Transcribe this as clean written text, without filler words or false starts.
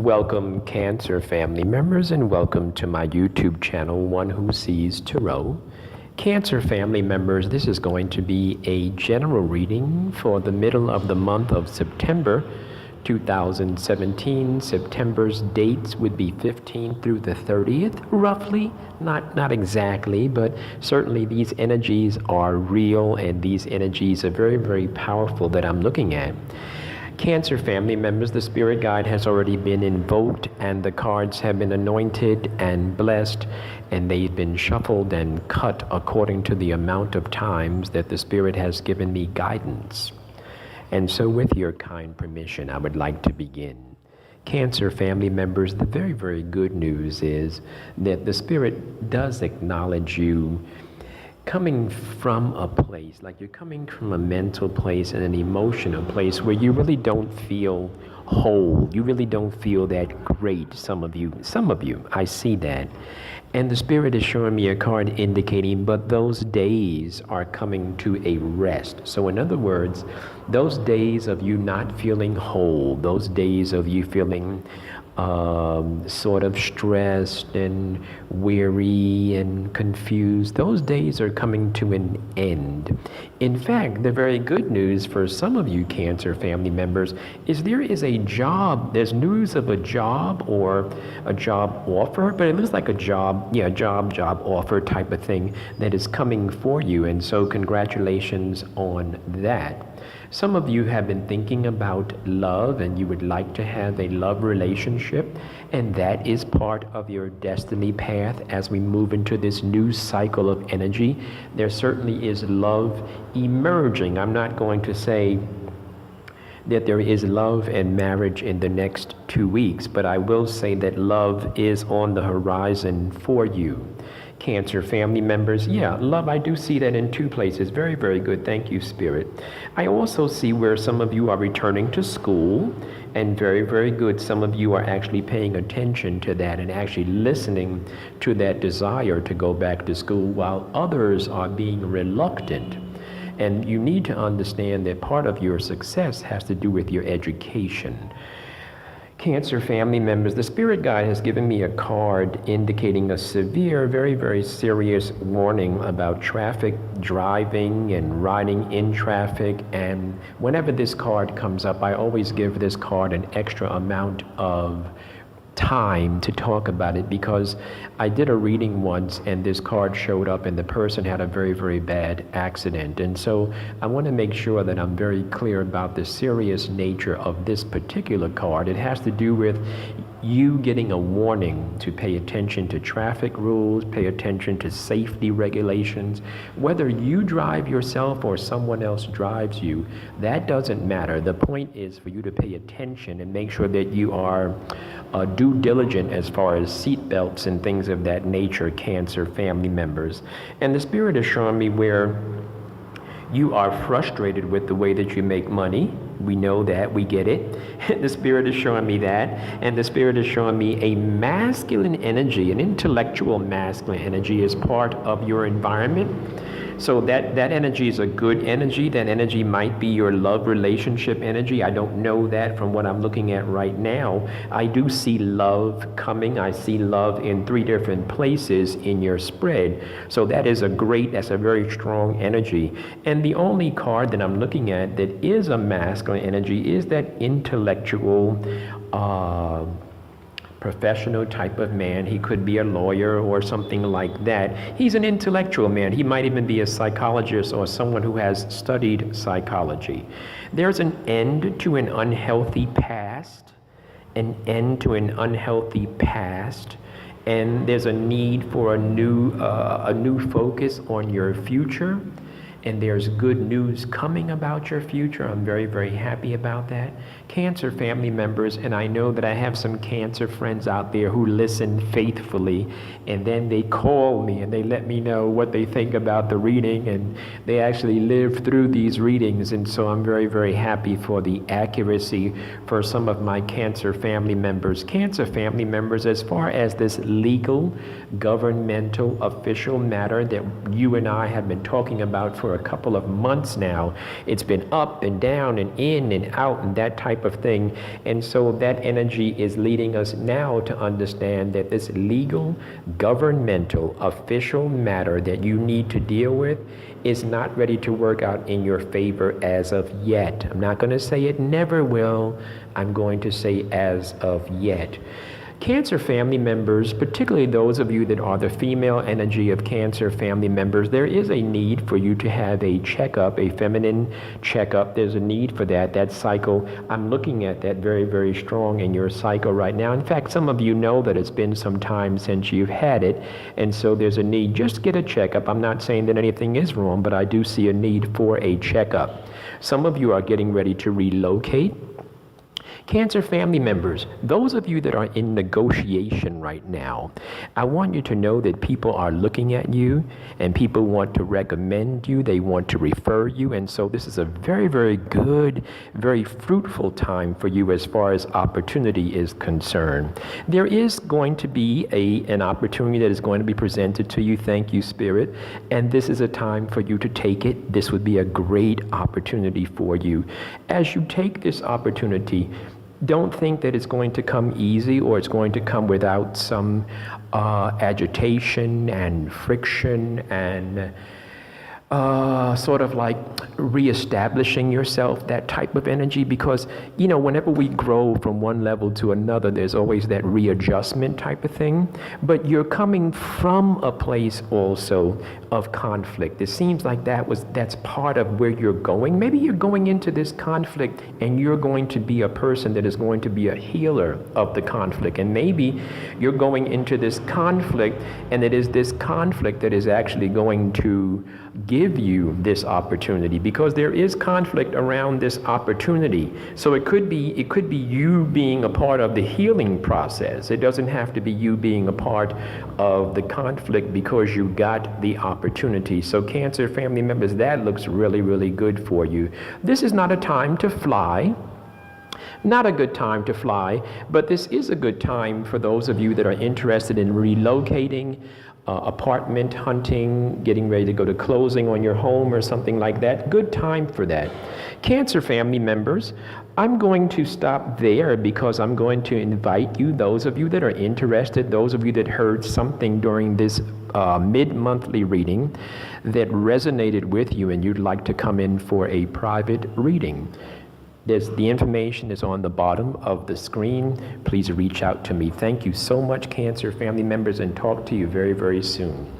Welcome, Cancer family members, and welcome to my YouTube channel, One Who Sees Tarot. Cancer family members, this is going to be a general reading for the middle of the month of September 2017. September's dates would be 15th through the 30th, roughly. Not exactly, but certainly these energies are real, and these energies are very, very powerful that I'm looking at. Cancer family members, the spirit guide has already been invoked, and the cards have been anointed and blessed, and they've been shuffled and cut according to the amount of times that the spirit has given me guidance. And so with your kind permission, I would like to begin. Cancer family members, the very, very good news is that the spirit does acknowledge you coming from a place, like you're coming from a mental place and an emotional place where you really don't feel whole. You really don't feel that great, some of you, I see that. And the spirit is showing me a card indicating, but those days are coming to a rest. So in other words, those days of you not feeling whole, those days of you feeling sort of stressed and weary and confused, those days are coming to an end. In fact, the very good news for some of you Cancer family members is there is a job, there's news of a job or a job offer, but it looks like a job offer type of thing that is coming for you, and so congratulations on that. Some of you have been thinking about love and you would like to have a love relationship, and that is part of your destiny path as we move into this new cycle of energy. There certainly is love emerging. I'm not going to say that there is love and marriage in the next 2 weeks, but I will say that love is on the horizon for you. Cancer family members, yeah, love, I do see that in two places. Very, very good. Thank you, Spirit. I also see where some of you are returning to school, and very, very good. Some of you are actually paying attention to that and actually listening to that desire to go back to school, while others are being reluctant. And you need to understand that part of your success has to do with your education. Cancer family members, the spirit guide has given me a card indicating a severe, very, very serious warning about traffic driving and riding in traffic. And whenever this card comes up, I always give this card an extra amount of time to talk about it, because I did a reading once and this card showed up and the person had a very, very bad accident. And so I want to make sure that I'm very clear about the serious nature of this particular card. It has to do with you getting a warning to pay attention to traffic rules, pay attention to safety regulations. Whether you drive yourself or someone else drives you, that doesn't matter. The point is for you to pay attention and make sure that you are due diligent as far as seat belts and things of that nature, Cancer family members. And the spirit is showing me where you are frustrated with the way that you make money. We know that, we get it. The spirit is showing me that, and the spirit is showing me a masculine energy, an intellectual masculine energy is part of your environment. So that energy is a good energy. That energy might be your love relationship energy. I don't know that from what I'm looking at right now. I do see love coming. I see love in 3 different places in your spread. So that is that's a very strong energy. And the only card that I'm looking at that is a masculine energy is that intellectual, professional type of man. He could be a lawyer or something like that. He's an intellectual man. He might even be a psychologist or someone who has studied psychology. There's an end to an unhealthy past, and there's a need for a new focus on your future. And there's good news coming about your future. I'm very, very happy about that. Cancer family members, and I know that I have some Cancer friends out there who listen faithfully, and then they call me and they let me know what they think about the reading, and they actually live through these readings. And so I'm very, very happy for the accuracy for some of my Cancer family members. Cancer family members, as far as this legal, governmental, official matter that you and I have been talking about for a couple of months now, it's been up and down and in and out and that type type of thing. And so that energy is leading us now to understand that this legal, governmental, official matter that you need to deal with is not ready to work out in your favor as of yet. I'm not going to say it never will. I'm going to say as of yet. Cancer family members, particularly those of you that are the female energy of Cancer family members, there is a need for you to have a checkup, a feminine checkup. There's a need for that. That cycle, I'm looking at that very, very strong in your cycle right now. In fact, some of you know that it's been some time since you've had it, and so there's a need. Just get a checkup. I'm not saying that anything is wrong, but I do see a need for a checkup. Some of you are getting ready to relocate. Cancer family members, those of you that are in negotiation right now, I want you to know that people are looking at you and people want to recommend you, they want to refer you, and so this is a very, very good, very fruitful time for you as far as opportunity is concerned. There is going to be an opportunity that is going to be presented to you, thank you, Spirit, and this is a time for you to take it. This would be a great opportunity for you. As you take this opportunity, don't think that it's going to come easy or it's going to come without some agitation and friction and sort of like reestablishing yourself, that type of energy, because, you know, whenever we grow from one level to another, there's always that readjustment type of thing. But you're coming from a place also of conflict. It seems like that's part of where you're going. Maybe you're going into this conflict and you're going to be a person that is going to be a healer of the conflict. And maybe you're going into this conflict and it is this conflict that is actually going to give you this opportunity, because there is conflict around this opportunity. So it could be you being a part of the healing process. It doesn't have to be you being a part of the conflict because you got the opportunity. So Cancer family members, that looks really, really good for you. This is not a time to fly. Not a good time to fly, but this is a good time for those of you that are interested in relocating, apartment hunting, getting ready to go to closing on your home or something like that. Good time for that. Cancer family members, I'm going to stop there because I'm going to invite you, those of you that are interested, those of you that heard something during this mid-monthly reading that resonated with you and you'd like to come in for a private reading. The information is on the bottom of the screen. Please reach out to me. Thank you so much, Cancer family members, and talk to you very, very soon.